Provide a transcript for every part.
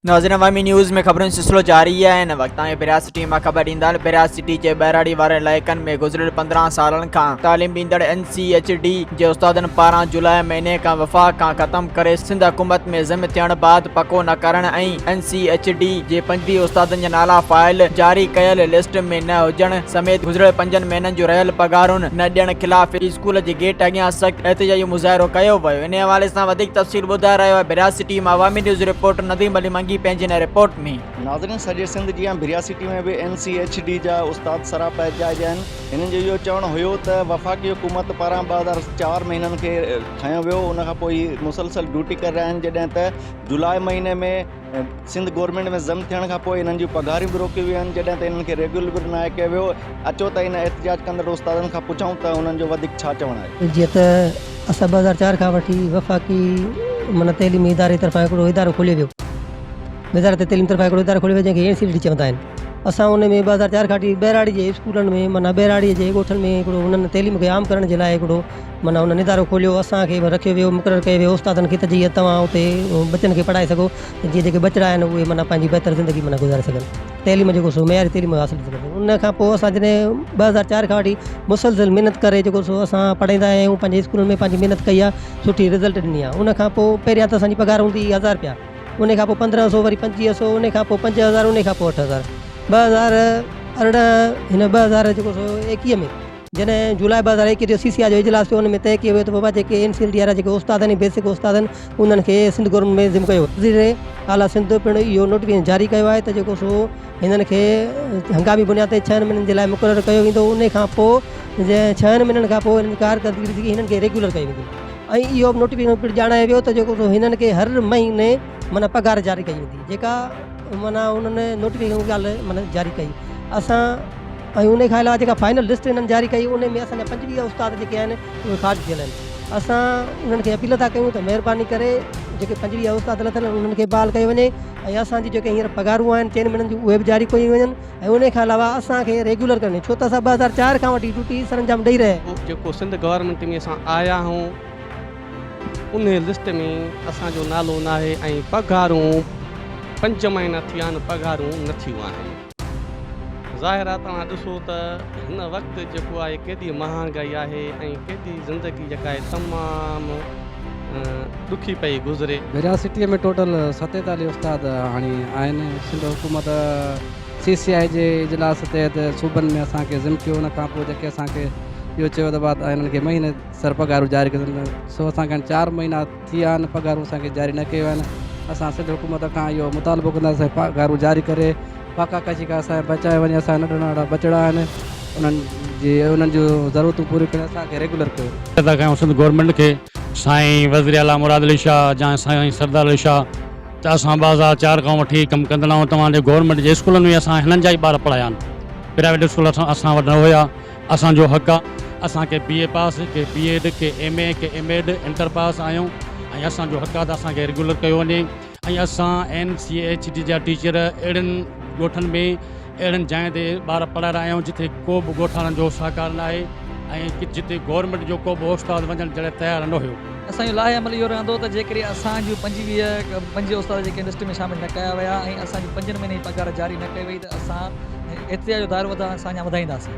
नाज़रीन अवामी न्यूज़ में ख़बरुनि सिलसिलो जारी है। इन वक़्त बिरास सिटी में ख़बर ॾींदड़ बिरास सिटी जे बहिराड़ी वारे इलाइक़नि में गुज़िरियल 15 सालनि खां तालीम ॾींदड़ NCHD जे उस्तादनि पारां जुलाई महीने खां वफ़ाक़ खां ख़त्म करे सिंध हुकूमत में ज़िम थियण बाद पको न करण ऐं NCHD जे 25 उस्तादनि जा नाला फाइल जारी कयल लिस्ट में न हुजण समेत गुज़िरियल 5 महीननि जो रहियल पगारुनि न ॾियण ख़िलाफ़ स्कूल जे गेट अॻियां सख़्त एहतिजाजी मुज़ाहिरो कयो वियो। इन हवाले सां वधीक तफ़सील ॿुधाए रहियो आहे बिरास सिटी मां अवामी न्यूज़ रिपोर्टर नदीम अली मंगी पंहिंजी हिन रिपोर्ट में। नाज़रीन सॼे सिंध जी बिरास सिटी में भी NCHD जा उस्ताद सराप एहतिजाज आहिनि। हिननि जो इहो चवणु हुयो त वफ़ाक़ी हुकूमत पारां 2004 महीननि खे खयो वियो, उन खां पोइ मुसलसल ड्यूटी करे रहिया आहिनि। जॾहिं त जुलाई महीने में सिंध गवर्नमेंट में ज़म थियण खां पोइ हिननि जूं पघारियूं बि रोकियूं वियूं आहिनि। जॾहिं त हिननि खे रेगुलर बि न कयो वियो। अचो त हिन एहतिजाज कंदड़ उस्तादनि खां पुछूं त उन्हनि जो वधीक छा चवणु आहे। जीअं त असां 2004 खां वठी वफ़ाक़ी माना तइलीमी इदारे तरफ़ां हिकिड़ो इदारो खोलियो वियो, वज़ारत तइलीम तरफ़ां हिकिड़ो इदारो खोलियो वियो जंहिंखे NCHD चवंदा आहिनि। असां उन में 2004 खां वठी बहिराड़ी जे स्कूलनि में माना बहिराड़ीअ जे ॻोठनि में हिकिड़ो उन्हनि तइलीम खे आम करण जे लाइ हिकिड़ो माना उन्हनि इदारो खोलियो। असांखे बि रखियो वियो, मुक़ररु कयो वियो उस्तादनि खे त जीअं तव्हां उते बचनि खे पढ़ाए सघो, जीअं जेके बचिड़ा आहिनि उहे माना पंहिंजी बहितर ज़िंदगी माना गुज़ारे सघनि, तइलीम जेको सो मयारी तइलीम हासिलु थी सघनि। उन खां पोइ असां जॾहिं 2004 खां वठी मुसलसिल महिनत करे जेको सो असां पढ़ाईंदा आहियूं, पंहिंजे स्कूलनि में पंहिंजी महिनत कई आहे, सुठी रिज़ल्ट ॾिनी आहे। उन खां पोइ पहिरियां त असांजी पघार हूंदी 1000 रुपया, उन खां पोइ 1500, वरी 2500, उन खां पोइ 5000, उन खां पोइ 8000। 2018 हिन 2000 जेको सो 21 में जॾहिं जुलाई 2021 जो CCA जो इजलास थियो, उन में तय कयो वियो त बाबा जेके NCHD वारा जेके उस्ताद आहिनि बेसिक उस्ताद आहिनि उन्हनि खे सिंध गवर्नमेंट में ज़िम कयो। वज़ीर आला सिंध पिणु इहो नोटिफिकेशन जारी कयो आहे त जेको सो हिननि खे हंगामी बुनियाद ते 6 महीननि जे लाइ मुक़ररु कयो वेंदो। उन खां पोइ 6 महीननि खां पोइ हिननि कारकर्दगी हिननि खे रेगुलर कई वेंदी ऐं इहो नोटिफिकेशन पिणु ॼाणायो वियो त जेको सो हिननि खे हर महीने माना पघार जारी कई वेंदी, जेका माना उन्हनि नोटिफिकेशन ॻाल्हि माना जारी कई। असां ऐं उन खां अलावा जेका फाइनल लिस्ट हिननि जारी कई उन में असांजा 25 उस्ताद जेके आहिनि उहे ख़ारिज थियल आहिनि। असां उन्हनि खे अपील था कयूं त महिरबानी करे जेके 25 उस्ताद लथल आहिनि उन्हनि खे बहाल कयो वञे ऐं असांजी जेके हींअर पघारूं आहिनि 4 महीननि जूं उहे बि जारी कयूं वञनि ऐं उन खां अलावा असांखे रेगुलर करणी, छो त असां 2004 खां वठी ड्यूटी सरंजाम ॾेई रहिया। जेको सिंध गवर्नमेंट में असां आया आहियूं उन लिस्ट में असांजो नालो न आहे ऐं पघारूं 5 महीना थिया आहिनि, पघारूं न थियूं आहिनि। ज़ाहिर आहे तव्हां ॾिसो त हिन वक़्तु जेको आहे केॾी महांगाई आहे ऐं केॾी ज़िंदगी जेका आहे तमामु ॾुखी पई गुज़रे। बिरास सिटीअ में टोटल 47 उस्ताद हाणे आहिनि। सिंध हुकूमत CCI जे इजलास तहत सूबनि में असांखे ज़िम कयो। उन खां पोइ जेके असांखे इहो चयो त बाद हिननि खे महीने सर पघारूं जारी कनि, सो असांखे 4 महीना थी विया आहिनि, पघारूं असांखे जारी न कयूं आहिनि। असां सिंध हुकूमत खां इहो मुतालबो कंदासीं पघारूं जारी करे फाका कशी खां असांखे बचाए वञे। असां नंढा नंढा बचिड़ा आहिनि, उन्हनि जूं ज़रूरतूं पूरियूं करे असांखे रेगुलर कयो। था कयूं सिंध गवर्नमेंट खे, साईं वज़ीर आला मुराद अली शाह या साईं सरदार अली शाह त असां 2004 खां वठी कमु कंदा आहियूं। तव्हांजे गवर्नमेंट जे स्कूलनि में असां हिननि जा ई ॿार पढ़ाया आहिनि। प्राइवेट स्कूल असां वटि न हुया। असांजो हक़ आहे, असांखे BA पास, के B.Ed, के MA, के M.Ed, इंटर पास आहियूं ऐं असांजो हक़ आहे त असांखे रेगुलर कयो वञे। ऐं असां NCHD जा टीचर अहिड़नि ॻोठनि में अहिड़नि जाइ ते ॿार पढ़ाए रहिया आहियूं जिते को बि ॻोठाणनि जो सहकार न आहे ऐं जिते गवर्नमेंट जो को बि उस्ताद वञण जे लाइ तयारु न हुयो। असांजो लाहे अमल इहो रहंदो त जेकॾहिं असांजूं 25 उस्ताद जेके लिस्ट में शामिलु न कया विया ऐं असांजी 5 महीने जी पघार जारी न कई वई त असां एतिरा जो दायरो असांजा वधाईंदासीं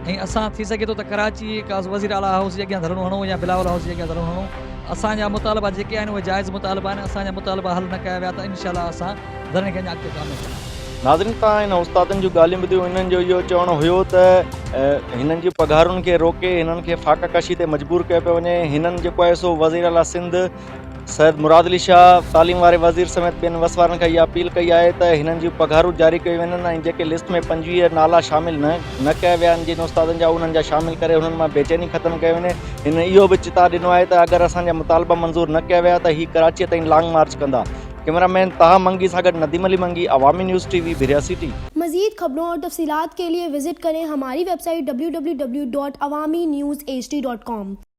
ऐं असां थी सघे थो त कराची का वज़ीर आला हाउस जे अॻियां धरणो हणूं या बिलावल हाउस जे अॻियां धरणो हणूं। असांजा मुतालबा जेके आहिनि उहे जाइज़ मुतालबा आहिनि। असांजा मुतालबा हल न कया विया त इनशाअल्लाह असां धरणे खे अञा अॻिते कामयाबु कंदासीं। नाज़रीन तव्हां हिन उस्तादनि जूं ॻाल्हियूं ॿुधियूं। हिननि जो इहो चवणु हुयो त हिननि जी पघारुनि खे रोके हिननि खे फाका कशी ते मजबूर कयो पियो वञे। हिननि जेको आहे सो वज़ीर आला सिंध सैयद मुराद अली शाह, तालीम वारे वज़ीर समेत ॿियनि वसवारनि खां इहा अपील कई आहे त हिननि जूं पघारूं जारी कयूं वञनि ऐं जेके लिस्ट में 25 नाला शामिलु न कया विया आहिनि जिन उस्तादनि जा, उन्हनि जा शामिलु करे हुननि मां बेचैनी ख़तमु कयो वञे। हिन इहो बि चिता ॾिनो आहे त अगरि असांजा मुतालबा मंज़ूर न कया विया त हीअ कराचीअ ताईं लॉन्ग मार्च कंदा। कैमरामैन ताहा मंगी सां गॾु नदीम अली मंगी, अवामी न्यूज़ TV, बिरास सिटी। मज़ीद खबरों और तफसीलात के लिए विजिट करें हमारी वेबसाइट www.awamiNewsHD.com।